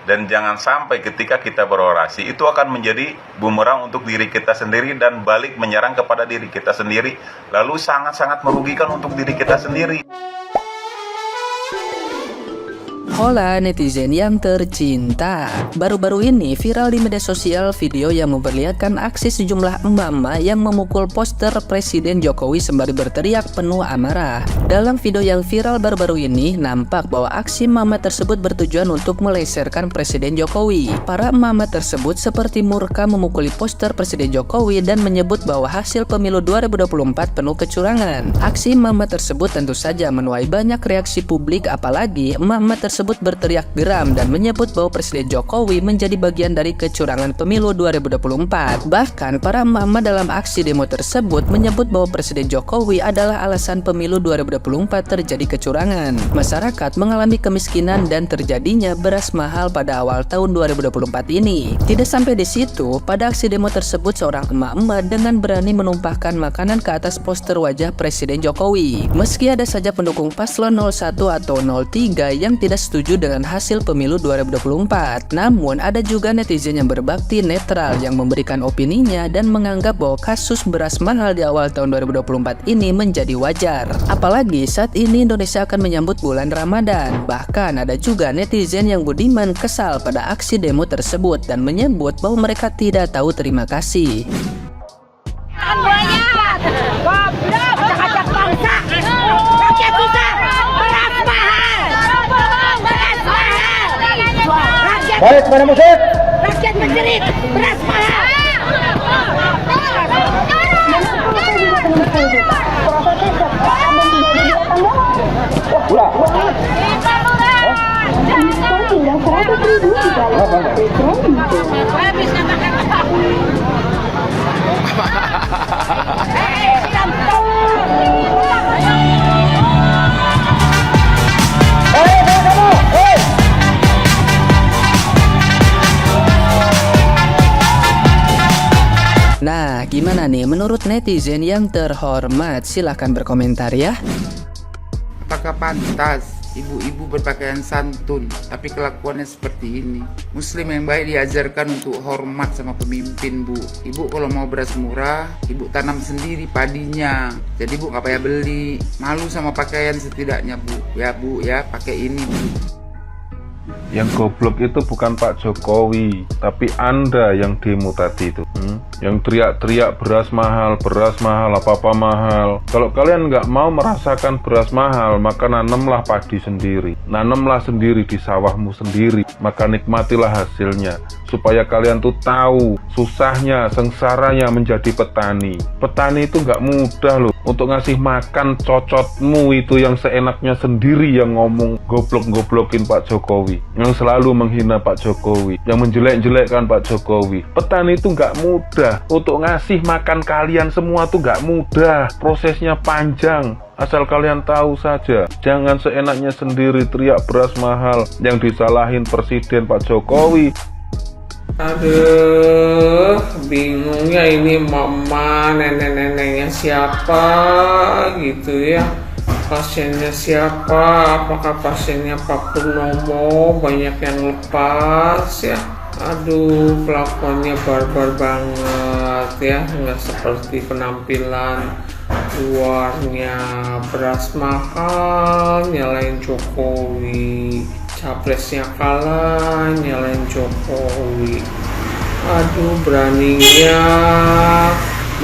Dan jangan sampai ketika kita berorasi itu akan menjadi bumerang untuk diri kita sendiri dan balik menyerang kepada diri kita sendiri, lalu sangat-sangat merugikan untuk diri kita sendiri. Hola netizen yang tercinta, baru-baru ini viral di media sosial video yang memperlihatkan aksi sejumlah emak-emak yang memukul poster Presiden Jokowi sembari berteriak penuh amarah. Dalam video yang viral baru-baru ini, nampak bahwa aksi emak-emak tersebut bertujuan untuk meleserkan Presiden Jokowi. Para emak-emak tersebut seperti murka memukuli poster Presiden Jokowi dan menyebut bahwa hasil pemilu 2024 penuh kecurangan. Aksi emak-emak tersebut tentu saja menuai banyak reaksi publik, apalagi emak-emak tersebut berteriak geram dan menyebut bahwa Presiden Jokowi menjadi bagian dari kecurangan pemilu 2024. Bahkan para emak-emak dalam aksi demo tersebut menyebut bahwa Presiden Jokowi adalah alasan pemilu 2024 terjadi kecurangan. Masyarakat mengalami kemiskinan dan terjadinya beras mahal pada awal tahun 2024 ini. Tidak sampai di situ, pada aksi demo tersebut seorang emak-emak dengan berani menumpahkan makanan ke atas poster wajah Presiden Jokowi. Meski ada saja pendukung paslon 01 atau 03 yang tidak setuju dengan hasil pemilu 2024, namun ada juga netizen yang berbakti netral yang memberikan opininya dan menganggap bahwa kasus beras mahal di awal tahun 2024 ini menjadi wajar. Apalagi saat ini Indonesia akan menyambut bulan Ramadan. Bahkan ada juga netizen yang budiman kesal pada aksi demo tersebut dan menyebut bahwa mereka tidak tahu terima kasih. Baik, mana musik? Rakyat menjerit, beras mahal. Pula. Nah, gimana nih menurut netizen yang terhormat? Silahkan berkomentar ya. Apakah pantas ibu-ibu berpakaian santun tapi kelakuannya seperti ini? Muslim yang baik diajarkan untuk hormat sama pemimpin, Bu. Ibu kalau mau beras murah, ibu tanam sendiri padinya. Jadi Bu nggak payah beli. Malu sama pakaian setidaknya, Bu. Ya Bu ya, pakai ini, Bu. Yang goblok itu bukan Pak Jokowi, tapi Anda yang demo tadi itu. Yang teriak-teriak beras mahal, apa-apa mahal. Kalau kalian nggak mau merasakan beras mahal, maka nanamlah padi sendiri. Nanamlah sendiri di sawahmu sendiri. Maka nikmatilah hasilnya. Supaya kalian tuh tahu susahnya, sengsaranya menjadi petani. Petani itu nggak mudah loh. Untuk ngasih makan cocotmu itu yang seenaknya sendiri yang ngomong goblok-goblokin Pak Jokowi, yang selalu menghina Pak Jokowi, yang menjelek-jelekkan Pak Jokowi. Petani itu nggak mudah. Untuk ngasih makan kalian semua tuh nggak mudah. Prosesnya panjang. Asal kalian tahu saja, jangan seenaknya sendiri teriak beras mahal yang disalahin Presiden Pak Jokowi. Aduh, bingungnya ini mama, nenek-neneknya siapa gitu ya. Pasiennya siapa? Apakah pasiennya Pak Purnomo? Banyak yang lepas ya. Aduh, kelakuannya barbar banget ya. Nggak seperti penampilan luarnya. Beras mahal, nyalain Jokowi. Capresnya kalah, nyalain Jokowi. Aduh, beraninya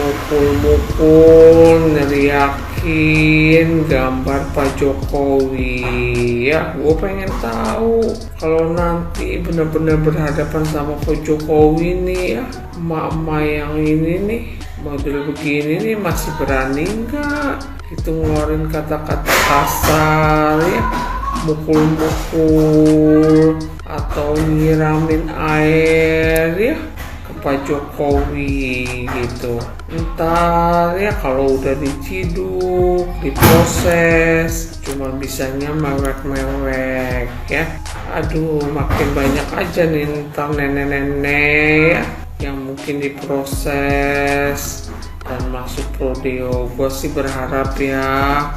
mukul-mukul, neriakin gambar Pak Jokowi ya. Gue pengen tahu kalau nanti benar-benar berhadapan sama Pak Jokowi nih ya, emak-emak yang ini nih model begini nih masih berani nggak itu ngeluarin kata-kata kasar ya, mukul-mukul atau nyiramin air ya ke Pak Jokowi gitu. Ntar ya kalau udah diciduk, diproses, cuma bisanya mewek-mewek ya. Aduh, makin banyak aja nih ntar nenek-nenek ya yang mungkin diproses dan masuk rodeo. Gue sih berharap ya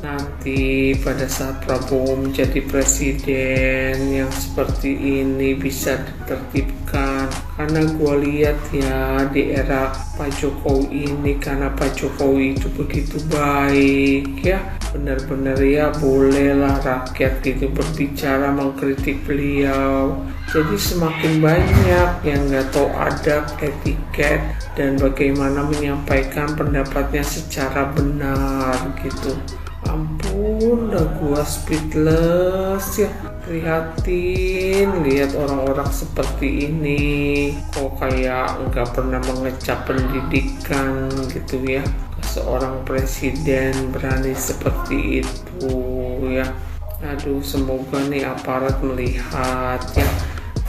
nanti pada saat Prabowo menjadi presiden yang seperti ini bisa ditertibkan. Karena gue lihat ya di era Pak Jokowi ini, karena Pak Jokowi itu begitu baik ya, benar-benar ya bolehlah rakyat gitu berbicara mengkritik beliau. Jadi semakin banyak yang nggak tahu adab, etiket, dan bagaimana menyampaikan pendapatnya secara benar gitu. Ampun, udah gua speechless ya, prihatin lihat orang-orang seperti ini kok kayak nggak pernah mengecap pendidikan gitu ya. Seorang presiden berani seperti itu ya. Aduh, semoga nih aparat melihat ya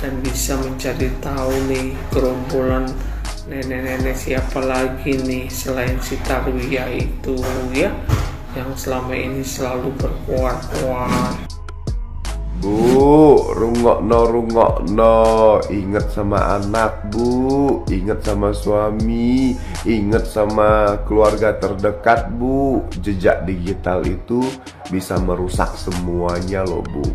dan bisa mencari tahu nih gerombolan nenek-nenek siapa lagi nih selain si Tarwiyah itu ya, yang selama ini selalu berkuar-kuar. Bu, rungokno, ingat sama anak bu, ingat sama suami, ingat sama keluarga terdekat bu. Jejak digital itu bisa merusak semuanya loh bu.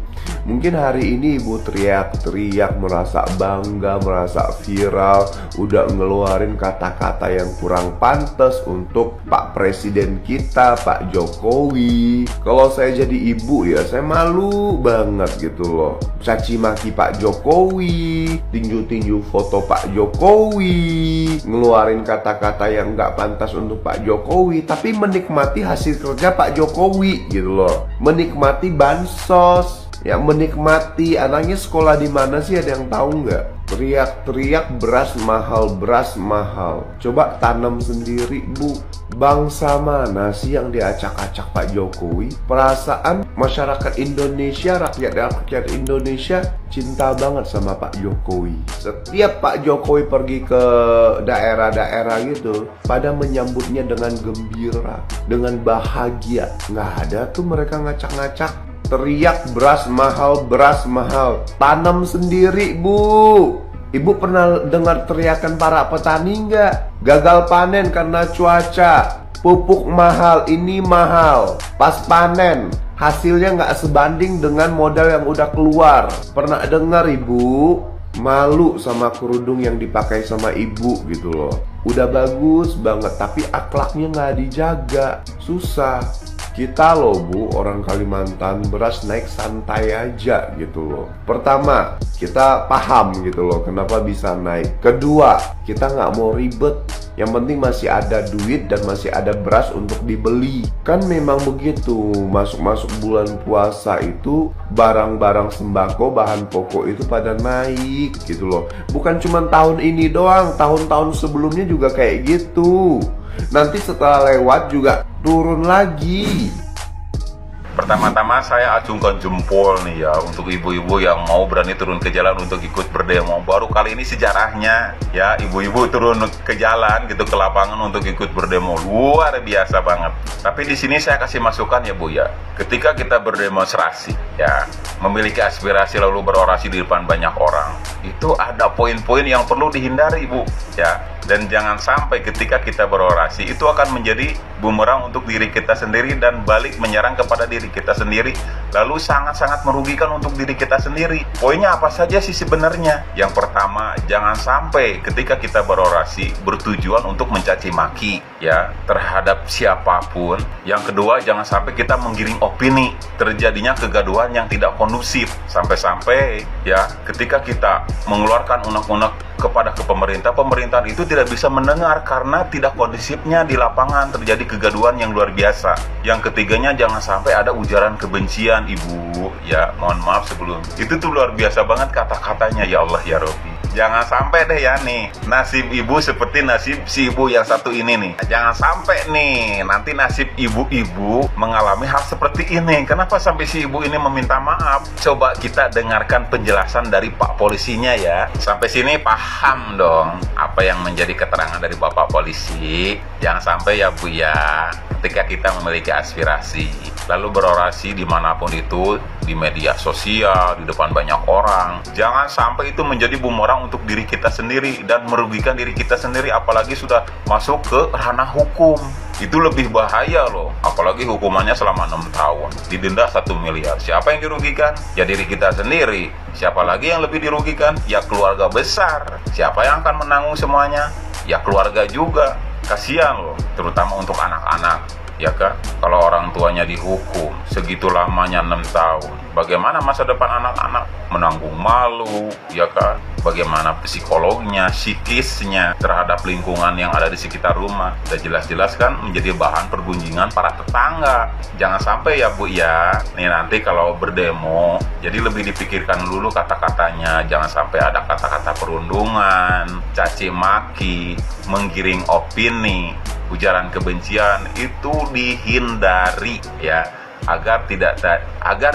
Mungkin hari ini ibu teriak-teriak, merasa bangga, merasa viral, udah ngeluarin kata-kata yang kurang pantas untuk Pak Presiden kita, Pak Jokowi. Kalau saya jadi ibu ya, saya malu banget gitu loh. Caci maki Pak Jokowi, tinju-tinju foto Pak Jokowi, ngeluarin kata-kata yang gak pantas untuk Pak Jokowi, tapi menikmati hasil kerja Pak Jokowi gitu loh. Menikmati bansos, ya menikmati anaknya sekolah di mana sih, ada yang tahu nggak? Teriak-teriak beras mahal. Coba tanam sendiri bu. Bangsa mana sih yang diacak-acak Pak Jokowi? Perasaan masyarakat Indonesia, rakyat Indonesia cinta banget sama Pak Jokowi. Setiap Pak Jokowi pergi ke daerah-daerah gitu, pada menyambutnya dengan gembira, dengan bahagia. Nggak ada tuh mereka ngacak-ngacak. Teriak beras mahal. Tanam sendiri bu. Ibu pernah dengar teriakan para petani nggak? Gagal panen karena cuaca, pupuk mahal, ini mahal. Pas panen, hasilnya nggak sebanding dengan modal yang udah keluar. Pernah dengar ibu? Malu sama kerudung yang dipakai sama ibu gitu loh. Udah bagus banget, tapi akhlaknya nggak dijaga. Susah. Kita loh bu, orang Kalimantan, beras naik santai aja gitu loh. Pertama, kita paham gitu loh kenapa bisa naik. Kedua, kita nggak mau ribet. Yang penting masih ada duit dan masih ada beras untuk dibeli. Kan memang begitu, masuk bulan puasa itu barang-barang sembako, bahan pokok itu pada naik gitu loh. Bukan cuma tahun ini doang, tahun-tahun sebelumnya juga kayak gitu. Nanti setelah lewat juga turun lagi. Pertama-tama saya acungkan jempol nih ya untuk ibu-ibu yang mau berani turun ke jalan untuk ikut berdemo. Baru kali ini sejarahnya ya, ibu-ibu turun ke jalan gitu, ke lapangan untuk ikut berdemo. Luar biasa banget. Tapi di sini saya kasih masukan ya Bu ya. Ketika kita berdemonstrasi ya, memiliki aspirasi lalu berorasi di depan banyak orang, itu ada poin-poin yang perlu dihindari Bu ya. Dan jangan sampai ketika kita berorasi itu akan menjadi bumerang untuk diri kita sendiri dan balik menyerang kepada diri kita sendiri, lalu sangat-sangat merugikan untuk diri kita sendiri. Poinnya apa saja sih sebenarnya? Yang pertama, jangan sampai ketika kita berorasi bertujuan untuk mencaci maki ya terhadap siapapun. Yang kedua, jangan sampai kita menggiring opini, terjadinya kegaduhan yang tidak kondusif. Sampai-sampai ya ketika kita mengeluarkan unek-unek kepada pemerintahan itu tidak bisa mendengar karena tidak kondusifnya di lapangan, terjadi kegaduhan yang luar biasa. Yang ketiganya, jangan sampai ada ujaran kebencian ibu ya, mohon maaf sebelum itu tuh luar biasa banget kata-katanya, ya Allah ya Robbi. Jangan sampai deh ya nih nasib ibu seperti nasib si ibu yang satu ini nih. Jangan sampai nih nanti nasib ibu-ibu mengalami hal seperti ini. Kenapa sampai si ibu ini meminta maaf? Coba kita dengarkan penjelasan dari Pak Polisinya ya. Sampai sini paham dong apa yang menjadi keterangan dari Bapak Polisi. Jangan sampai ya Bu ya, ketika kita memiliki aspirasi lalu berorasi dimanapun itu, di media sosial, di depan banyak orang, jangan sampai itu menjadi bumerang untuk diri kita sendiri dan merugikan diri kita sendiri, apalagi sudah masuk ke ranah hukum Itu lebih bahaya loh, apalagi hukumannya selama 6 tahun, didenda 1 miliar. Siapa yang dirugikan? Ya diri kita sendiri. Siapa lagi yang lebih dirugikan? Ya keluarga besar. Siapa yang akan menanggung semuanya? Ya keluarga juga. Kasihan loh, terutama untuk anak-anak. Ya kan, kalau orang tuanya dihukum segitu lamanya 6 tahun, bagaimana masa depan anak-anak? Menanggung malu, ya kan? Bagaimana psikologinya, psikisnya terhadap lingkungan yang ada di sekitar rumah. Dan jelas-jelas kan menjadi bahan pergunjingan para tetangga. Jangan sampai ya Bu ya, nih nanti kalau berdemo, jadi lebih dipikirkan dulu kata-katanya. Jangan sampai ada kata-kata perundungan, caci maki, menggiring opini, ujaran kebencian, itu dihindari ya, agar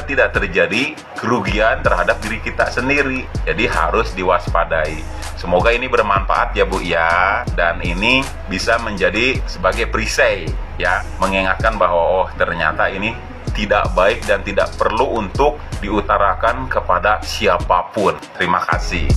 tidak terjadi kerugian terhadap diri kita sendiri. Jadi harus diwaspadai. Semoga ini bermanfaat ya Bu ya, dan ini bisa menjadi sebagai perisai ya, mengingatkan bahwa oh ternyata ini tidak baik dan tidak perlu untuk diutarakan kepada siapapun. Terima kasih.